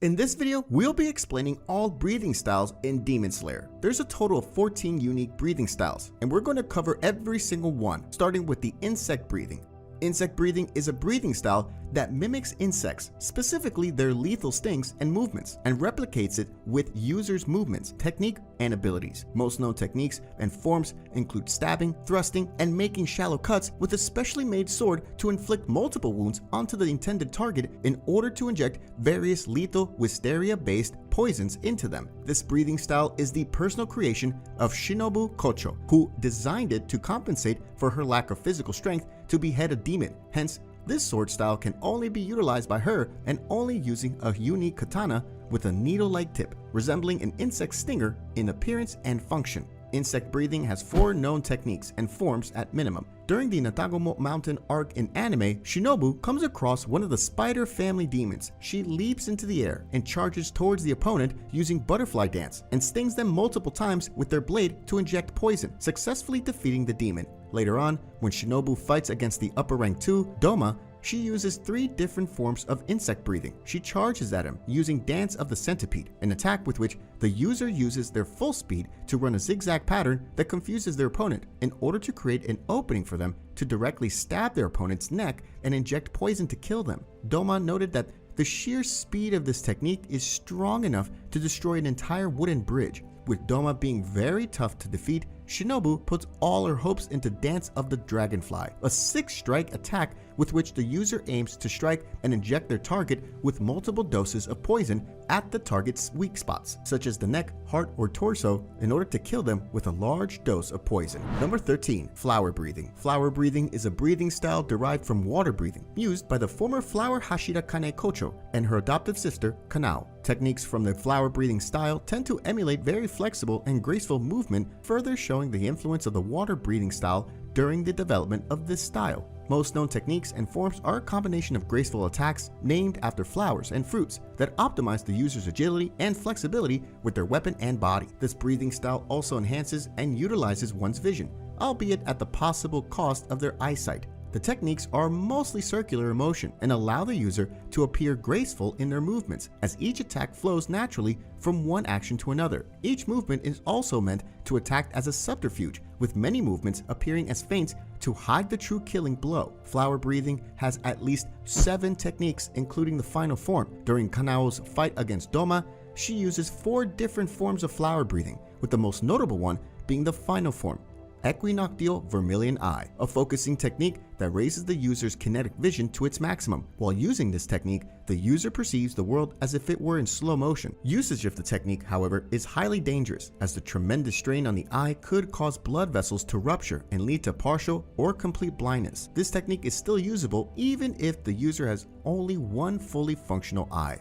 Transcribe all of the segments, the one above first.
In this video, we'll be explaining all breathing styles in Demon Slayer. There's a total of 14 unique breathing styles, and we're going to cover every single one, starting with the insect breathing. Insect breathing is a breathing style that mimics insects, specifically their lethal stings and movements, and replicates it with users' movements, technique, and abilities. Most known techniques and forms include stabbing, thrusting, and making shallow cuts with a specially made sword to inflict multiple wounds onto the intended target in order to inject various lethal wisteria-based poisons into them. This breathing style is the personal creation of Shinobu Kocho, who designed it to compensate for her lack of physical strength to behead a demon. Hence, this sword style can only be utilized by her and only using a unique katana with a needle-like tip, resembling an insect stinger in appearance and function. Insect breathing has 4 known techniques and forms at minimum. During the Natagomo Mountain arc in anime, Shinobu comes across one of the spider family demons. She leaps into the air and charges towards the opponent using butterfly dance and stings them multiple times with their blade to inject poison, successfully defeating the demon. Later on, when Shinobu fights against the upper rank 2, Doma, she uses 3 different forms of insect breathing. She charges at him using Dance of the Centipede, an attack with which the user uses their full speed to run a zigzag pattern that confuses their opponent in order to create an opening for them to directly stab their opponent's neck and inject poison to kill them. Doma noted that the sheer speed of this technique is strong enough to destroy an entire wooden bridge. With Doma being very tough to defeat, Shinobu puts all her hopes into Dance of the Dragonfly, a 6-strike attack with which the user aims to strike and inject their target with multiple doses of poison at the target's weak spots, such as the neck, heart, or torso, in order to kill them with a large dose of poison. Number 13. Flower breathing. Flower breathing is a breathing style derived from water breathing, used by the former flower Hashira Kane Kocho and her adoptive sister Kanao. Techniques from the flower breathing style tend to emulate very flexible and graceful movement, further showing the influence of the water breathing style during the development of this style. Most known techniques and forms are a combination of graceful attacks named after flowers and fruits that optimize the user's agility and flexibility with their weapon and body. This breathing style also enhances and utilizes one's vision, albeit at the possible cost of their eyesight. The techniques are mostly circular in motion and allow the user to appear graceful in their movements, as each attack flows naturally from one action to another. Each movement is also meant to attack as a subterfuge, with many movements appearing as feints to hide the true killing blow. Flower breathing has at least 7 techniques, including the final form. During Kanao's fight against Doma, she uses 4 different forms of flower breathing, with the most notable one being the final form, Equinoctial Vermilion Eye, a focusing technique that raises the user's kinetic vision to its maximum. While using this technique, the user perceives the world as if it were in slow motion. Usage of the technique, however, is highly dangerous, as the tremendous strain on the eye could cause blood vessels to rupture and lead to partial or complete blindness. This technique is still usable even if the user has only one fully functional eye.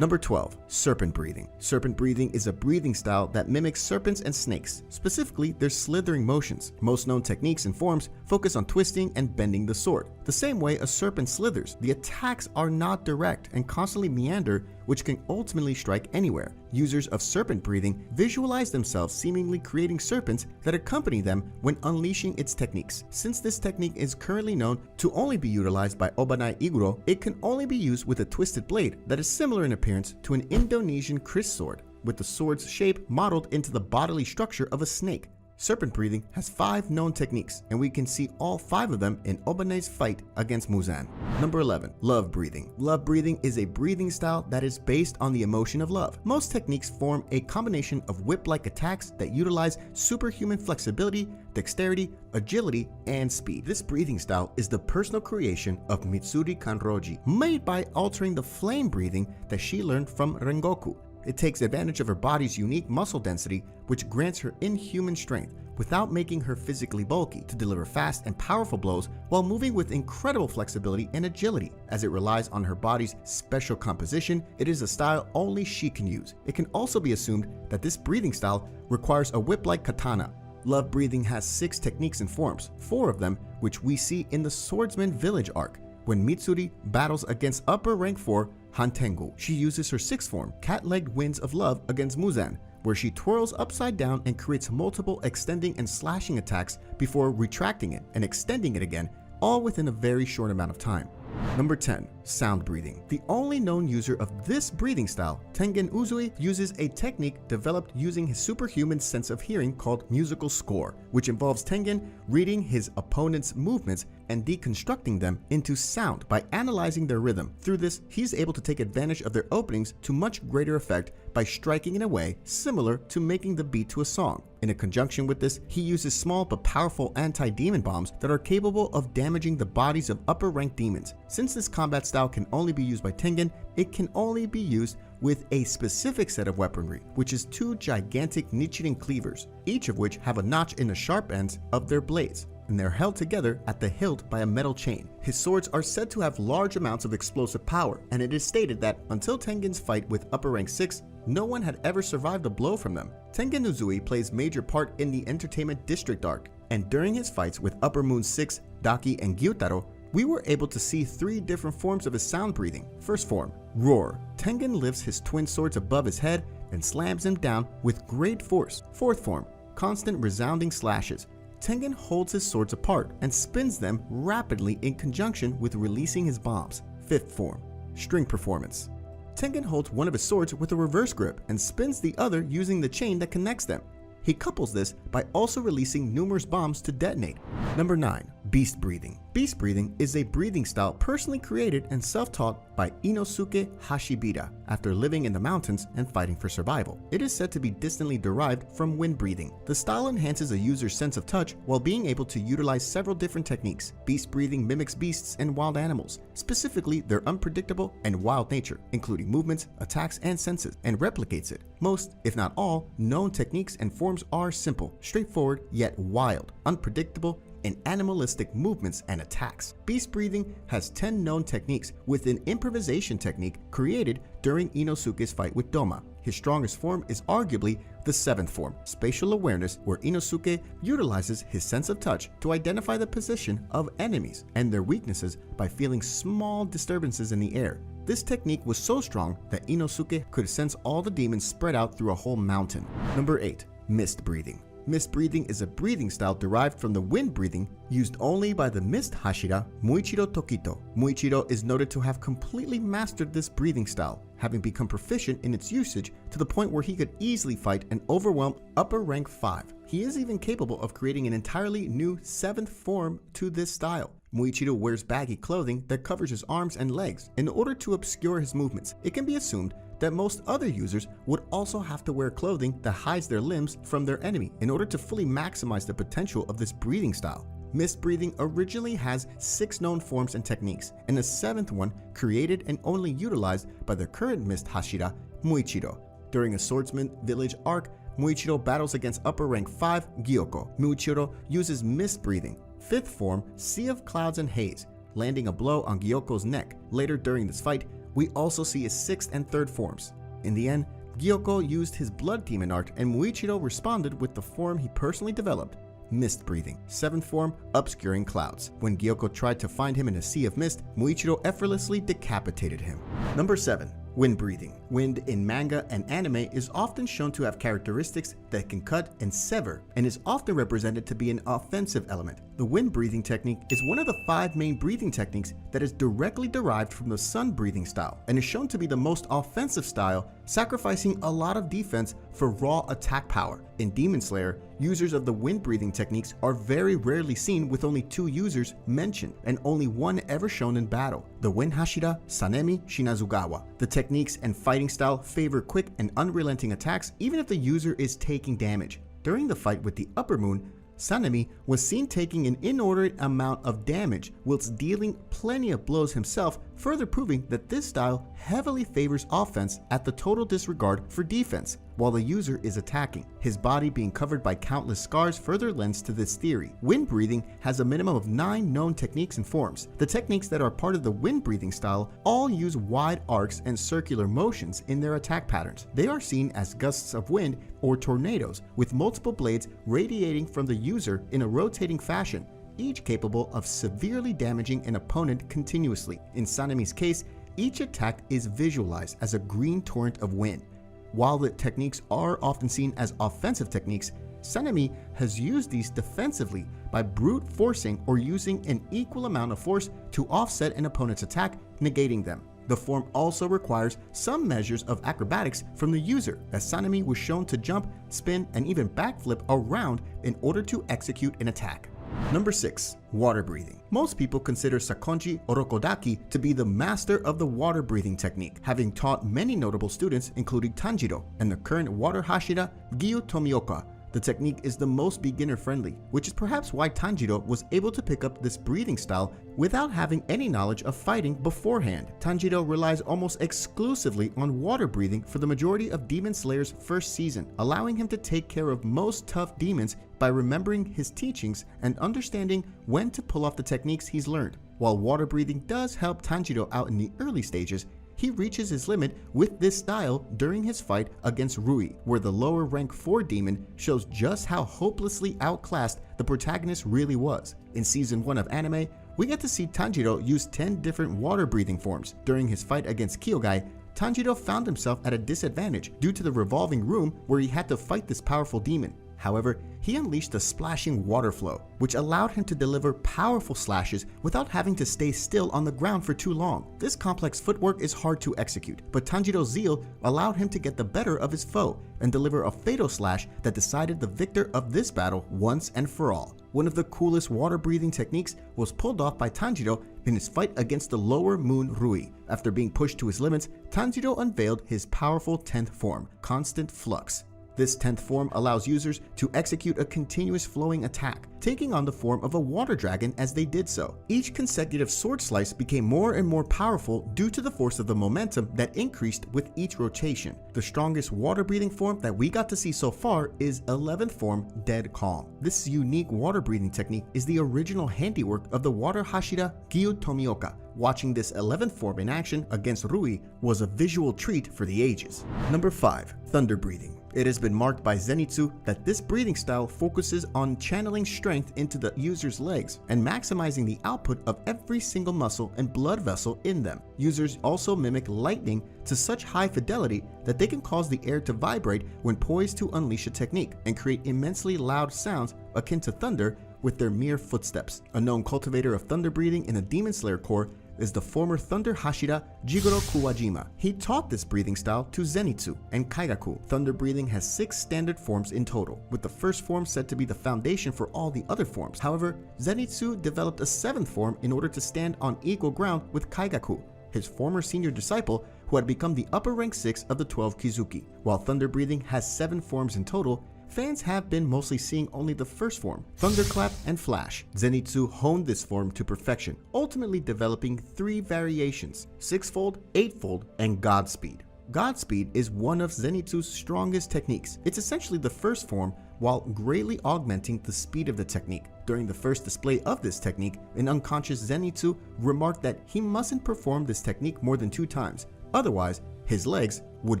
Number 12. Serpent breathing. Serpent breathing is a breathing style that mimics serpents and snakes, specifically their slithering motions. Most known techniques and forms focus on twisting and bending the sword. The same way a serpent slithers, the attacks are not direct and constantly meander, which can ultimately strike anywhere. Users of serpent breathing visualize themselves seemingly creating serpents that accompany them when unleashing its techniques. Since this technique is currently known to only be utilized by Obanai Iguro, it can only be used with a twisted blade that is similar in appearance to an Indonesian kris sword, with the sword's shape modeled into the bodily structure of a snake. Serpent breathing has 5 known techniques, and we can see all 5 of them in Obanai's fight against Muzan. Number 11. Love breathing. Love breathing is a breathing style that is based on the emotion of love. Most techniques form a combination of whip-like attacks that utilize superhuman flexibility, dexterity, agility, and speed. This breathing style is the personal creation of Mitsuri Kanroji, made by altering the flame breathing that she learned from Rengoku. It takes advantage of her body's unique muscle density, which grants her inhuman strength, without making her physically bulky, to deliver fast and powerful blows while moving with incredible flexibility and agility. As it relies on her body's special composition, it is a style only she can use. It can also be assumed that this breathing style requires a whip-like katana. Love breathing has 6 techniques and forms, 4 of them which we see in the Swordsman Village arc, when Mitsuri battles against upper rank 4 Hantengu. She uses her 6th form, Cat-Legged Winds of Love, against Muzan, where she twirls upside down and creates multiple extending and slashing attacks before retracting it and extending it again, all within a very short amount of time. Number 10. Sound breathing. The only known user of this breathing style, Tengen Uzui, uses a technique developed using his superhuman sense of hearing called musical score, which involves Tengen reading his opponent's movements and deconstructing them into sound by analyzing their rhythm. Through this, he's able to take advantage of their openings to much greater effect by striking in a way similar to making the beat to a song. In conjunction with this, he uses small but powerful anti-demon bombs that are capable of damaging the bodies of upper-ranked demons. Since this combat style can only be used by Tengen, it can only be used with a specific set of weaponry, which is 2 gigantic Nichiren cleavers, each of which have a notch in the sharp ends of their blades, and they're held together at the hilt by a metal chain. His swords are said to have large amounts of explosive power, and it is stated that until Tengen's fight with Upper Rank 6, no one had ever survived a blow from them. Tengen Uzui plays major part in the Entertainment District arc, and during his fights with Upper Moon 6, Daki, and Gyutaro, we were able to see 3 different forms of his sound breathing. First form, roar. Tengen lifts his twin swords above his head and slams them down with great force. Fourth form, constant resounding slashes. Tengen holds his swords apart and spins them rapidly in conjunction with releasing his bombs. Fifth form, string performance. Tengen holds one of his swords with a reverse grip and spins the other using the chain that connects them. He couples this by also releasing numerous bombs to detonate. Number 9. Beast breathing. Beast breathing is a breathing style personally created and self-taught by Inosuke Hashibita after living in the mountains and fighting for survival. It is said to be distantly derived from wind breathing. The style enhances a user's sense of touch while being able to utilize several different techniques. Beast breathing mimics beasts and wild animals, specifically their unpredictable and wild nature, including movements, attacks, and senses, and replicates it. Most, if not all, known techniques and forms are simple, straightforward, yet wild, unpredictable, and animalistic movements and attacks. Beast breathing has 10 known techniques with an improvisation technique created during Inosuke's fight with Doma. His strongest form is arguably the 7th form, spatial awareness, where Inosuke utilizes his sense of touch to identify the position of enemies and their weaknesses by feeling small disturbances in the air. This technique was so strong that Inosuke could sense all the demons spread out through a whole mountain. Number 8. Mist breathing. Mist breathing is a breathing style derived from the wind breathing used only by the mist Hashira Muichiro Tokito. Muichiro is noted to have completely mastered this breathing style, having become proficient in its usage to the point where he could easily fight and overwhelm upper rank 5. He is even capable of creating an entirely new 7th form to this style. Muichiro wears baggy clothing that covers his arms and legs in order to obscure his movements. It can be assumed that most other users would also have to wear clothing that hides their limbs from their enemy in order to fully maximize the potential of this breathing style. Mist breathing originally has 6 known forms and techniques, and a 7th one created and only utilized by the current Mist Hashira, Muichiro. During a swordsman village arc, Muichiro battles against upper rank 5 Gyoko. Muichiro uses mist breathing. 5th form, Sea of Clouds and Haze, landing a blow on Gyoko's neck. Later during this fight, we also see his 6th and 3rd forms. In the end, Gyoko used his blood demon art and Muichiro responded with the form he personally developed, mist breathing. 7th form, obscuring clouds. When Gyoko tried to find him in a sea of mist, Muichiro effortlessly decapitated him. Number 7. Wind breathing. Wind in manga and anime is often shown to have characteristics that can cut and sever, and is often represented to be an offensive element. The wind breathing technique is one of the 5 main breathing techniques that is directly derived from the sun breathing style, and is shown to be the most offensive style, sacrificing a lot of defense for raw attack power. In Demon Slayer, users of the wind breathing techniques are very rarely seen, with only 2 users mentioned, and only 1 ever shown in battle, the Wind Hashira Sanemi Shinazugawa. The techniques and fighting style favor quick and unrelenting attacks even if the user is taking damage. During the fight with the Upper Moon, Sanemi was seen taking an inordinate amount of damage whilst dealing plenty of blows himself, further proving that this style heavily favors offense at the total disregard for defense while the user is attacking. His body being covered by countless scars further lends to this theory. Wind breathing has a minimum of 9 known techniques and forms. The techniques that are part of the wind breathing style all use wide arcs and circular motions in their attack patterns. They are seen as gusts of wind or tornadoes, with multiple blades radiating from the user in a rotating fashion, each capable of severely damaging an opponent continuously. In Sanemi's case, each attack is visualized as a green torrent of wind. While the techniques are often seen as offensive techniques, Sanemi has used these defensively by brute forcing or using an equal amount of force to offset an opponent's attack, negating them. The form also requires some measures of acrobatics from the user, as Sanemi was shown to jump, spin, and even backflip around in order to execute an attack. Number 6. Water breathing. Most people consider Sakonji Orokodaki to be the master of the water breathing technique, having taught many notable students including Tanjiro and the current water Hashira Gyu Tomioka. The technique is the most beginner-friendly, which is perhaps why Tanjiro was able to pick up this breathing style without having any knowledge of fighting beforehand. Tanjiro relies almost exclusively on water breathing for the majority of Demon Slayer's first season, allowing him to take care of most tough demons by remembering his teachings and understanding when to pull off the techniques he's learned. While water breathing does help Tanjiro out in the early stages, he reaches his limit with this style during his fight against Rui, where the lower rank 4 demon shows just how hopelessly outclassed the protagonist really was. In season 1 of anime, we get to see Tanjiro use 10 different water breathing forms. During his fight against Kyogai, Tanjiro found himself at a disadvantage due to the revolving room where he had to fight this powerful demon. However, he unleashed a splashing water flow, which allowed him to deliver powerful slashes without having to stay still on the ground for too long. This complex footwork is hard to execute, but Tanjiro's zeal allowed him to get the better of his foe and deliver a fatal slash that decided the victor of this battle once and for all. One of the coolest water breathing techniques was pulled off by Tanjiro in his fight against the lower moon Rui. After being pushed to his limits, Tanjiro unveiled his powerful 10th form, Constant Flux. This 10th form allows users to execute a continuous flowing attack, taking on the form of a water dragon as they did so. Each consecutive sword slice became more and more powerful due to the force of the momentum that increased with each rotation. The strongest water breathing form that we got to see so far is 11th form Dead Calm. This unique water breathing technique is the original handiwork of the water Hashira Gyu Tomioka. Watching this 11th form in action against Rui was a visual treat for the ages. Number 5. Thunder breathing. It has been marked by Zenitsu that this breathing style focuses on channeling strength into the user's legs and maximizing the output of every single muscle and blood vessel in them. Users also mimic lightning to such high fidelity that they can cause the air to vibrate when poised to unleash a technique and create immensely loud sounds akin to thunder with their mere footsteps. A known cultivator of thunder breathing in the Demon Slayer Corps is the former Thunder Hashira Jigoro Kuwajima. He taught this breathing style to Zenitsu and Kaigaku. Thunder breathing has 6 standard forms in total, with the first form said to be the foundation for all the other forms. However, Zenitsu developed a 7th form in order to stand on equal ground with Kaigaku, his former senior disciple who had become the upper rank 6 of the 12 Kizuki. While thunder breathing has 7 forms in total, fans have been mostly seeing only the first form, Thunderclap and Flash. Zenitsu honed this form to perfection, ultimately developing 3 variations, 6-fold, 8-fold, and Godspeed. Godspeed is one of Zenitsu's strongest techniques. It's essentially the first form while greatly augmenting the speed of the technique. During the first display of this technique, an unconscious Zenitsu remarked that he mustn't perform this technique more than 2 times, otherwise his legs would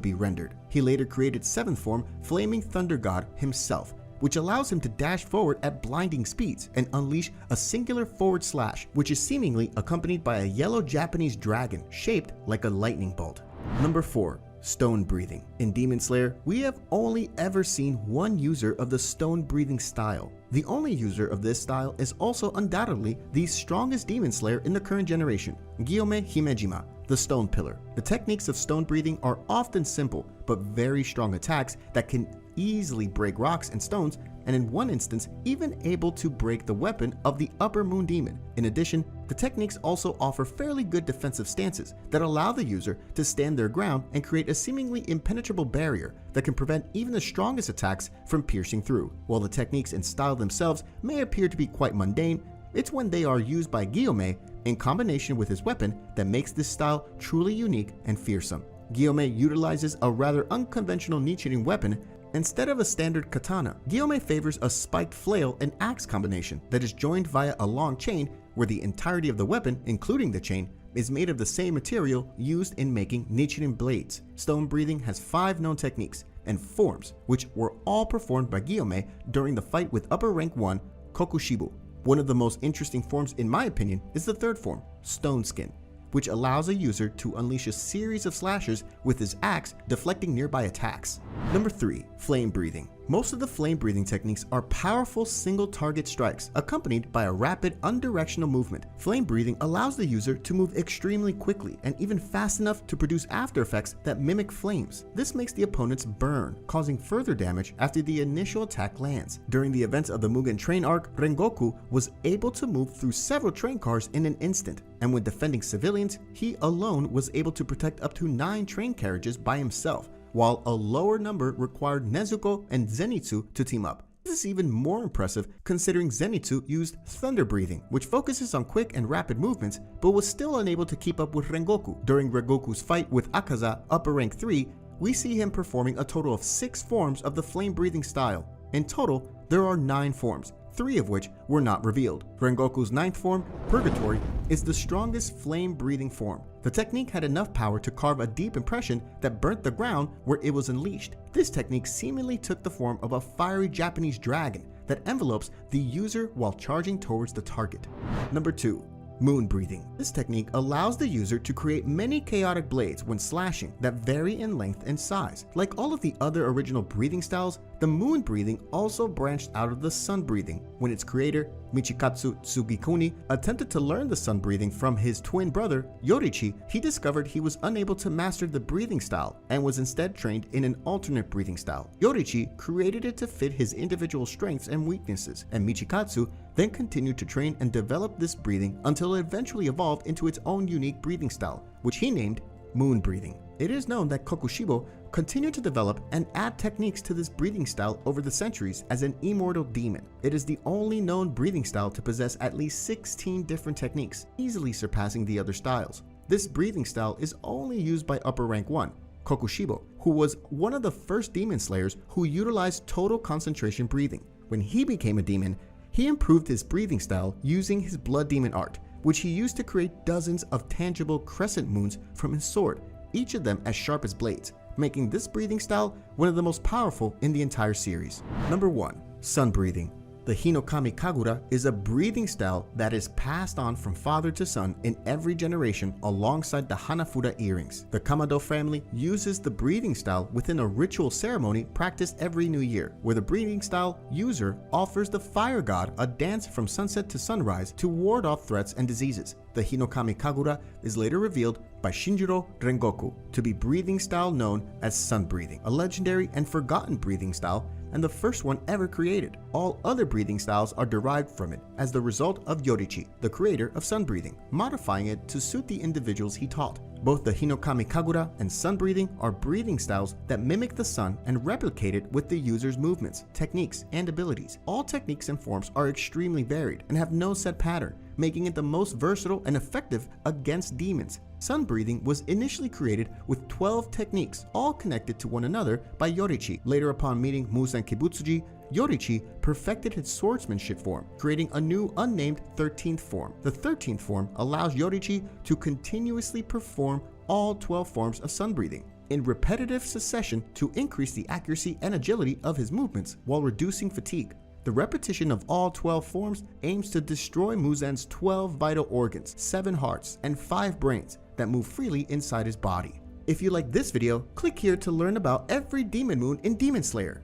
be rendered. He later created 7th form Flaming Thunder God himself, which allows him to dash forward at blinding speeds and unleash a singular forward slash, which is seemingly accompanied by a yellow Japanese dragon shaped like a lightning bolt. Number 4. Stone breathing. In Demon Slayer, we have only ever seen one user of the stone breathing style. The only user of this style is also undoubtedly the strongest Demon Slayer in the current generation, Gyome Himejima, the Stone Pillar. The techniques of stone breathing are often simple, but very strong attacks that can easily break rocks and stones, and in one instance even able to break the weapon of the Upper Moon Demon. In addition, the techniques also offer fairly good defensive stances that allow the user to stand their ground and create a seemingly impenetrable barrier that can prevent even the strongest attacks from piercing through. While the techniques and style themselves may appear to be quite mundane, it's when they are used by Gyome in combination with his weapon that makes this style truly unique and fearsome. Gyome utilizes a rather unconventional Nichiren weapon. Instead of a standard katana, Gyome favors a spiked flail and axe combination that is joined via a long chain where the entirety of the weapon, including the chain, is made of the same material used in making Nichiren blades. Stone breathing has 5 known techniques and forms, which were all performed by Gyome during the fight with upper rank 1 Kokushibu. One of the most interesting forms in my opinion is the 3rd form, Stone Skin, which allows a user to unleash a series of slashes with his axe, deflecting nearby attacks. Number 3. Flame breathing. Most of the flame breathing techniques are powerful single target strikes accompanied by a rapid undirectional movement. Flame breathing allows the user to move extremely quickly and even fast enough to produce after effects that mimic flames. This makes the opponents burn, causing further damage after the initial attack lands. During the events of the Mugen Train arc, Rengoku was able to move through several train cars in an instant, and when defending civilians, he alone was able to protect up to 9 train carriages by himself, while a lower number required Nezuko and Zenitsu to team up. This is even more impressive considering Zenitsu used thunder breathing, which focuses on quick and rapid movements, but was still unable to keep up with Rengoku. During Rengoku's fight with Akaza, upper rank 3, we see him performing a total of 6 forms of the flame breathing style. In total, there are 9 forms, 3 of which were not revealed. Rengoku's 9th form, Purgatory, is the strongest flame breathing form. The technique had enough power to carve a deep impression that burnt the ground where it was unleashed. This technique seemingly took the form of a fiery Japanese dragon that envelopes the user while charging towards the target. Number 2. Moon breathing. This technique allows the user to create many chaotic blades when slashing that vary in length and size. Like all of the other original breathing styles, the moon breathing also branched out of the sun breathing when its creator, Michikatsu Tsugikuni, attempted to learn the sun breathing from his twin brother, Yorichi. He discovered he was unable to master the breathing style and was instead trained in an alternate breathing style. Yorichi created it to fit his individual strengths and weaknesses, and Michikatsu then continued to train and develop this breathing until it eventually evolved into its own unique breathing style, which he named moon breathing. It is known that Kokushibo continued to develop and add techniques to this breathing style over the centuries as an immortal demon. It is the only known breathing style to possess at least 16 different techniques, easily surpassing the other styles. This breathing style is only used by upper rank 1, Kokushibo, who was one of the first demon slayers who utilized total concentration breathing. When he became a demon, he improved his breathing style using his blood demon art, which he used to create dozens of tangible crescent moons from his sword, each of them as sharp as blades, making this breathing style one of the most powerful in the entire series. Number 1. Sun breathing. The Hinokami Kagura is a breathing style that is passed on from father to son in every generation alongside the Hanafuda earrings. The Kamado family uses the breathing style within a ritual ceremony practiced every new year, where the breathing style user offers the fire god a dance from sunset to sunrise to ward off threats and diseases. The Hinokami Kagura is later revealed by Shinjiro Rengoku to be breathing style known as sun breathing, a legendary and forgotten breathing style and the first one ever created. All other breathing styles are derived from it as the result of Yorichi, the creator of sun breathing, modifying it to suit the individuals he taught. Both the Hinokami Kagura and sun breathing are breathing styles that mimic the sun and replicate it with the user's movements, techniques, and abilities. All techniques and forms are extremely varied and have no set pattern, making it the most versatile and effective against demons. Sun breathing was initially created with 12 techniques, all connected to one another by Yorichi. Later, upon meeting Muzan Kibutsuji, Yorichi perfected his swordsmanship form, creating a new unnamed 13th form. The 13th form allows Yorichi to continuously perform all 12 forms of sun breathing in repetitive succession to increase the accuracy and agility of his movements while reducing fatigue. The repetition of all 12 forms aims to destroy Muzan's 12 vital organs, 7 hearts, and 5 brains that move freely inside his body. If you like this video, click here to learn about every demon moon in Demon Slayer.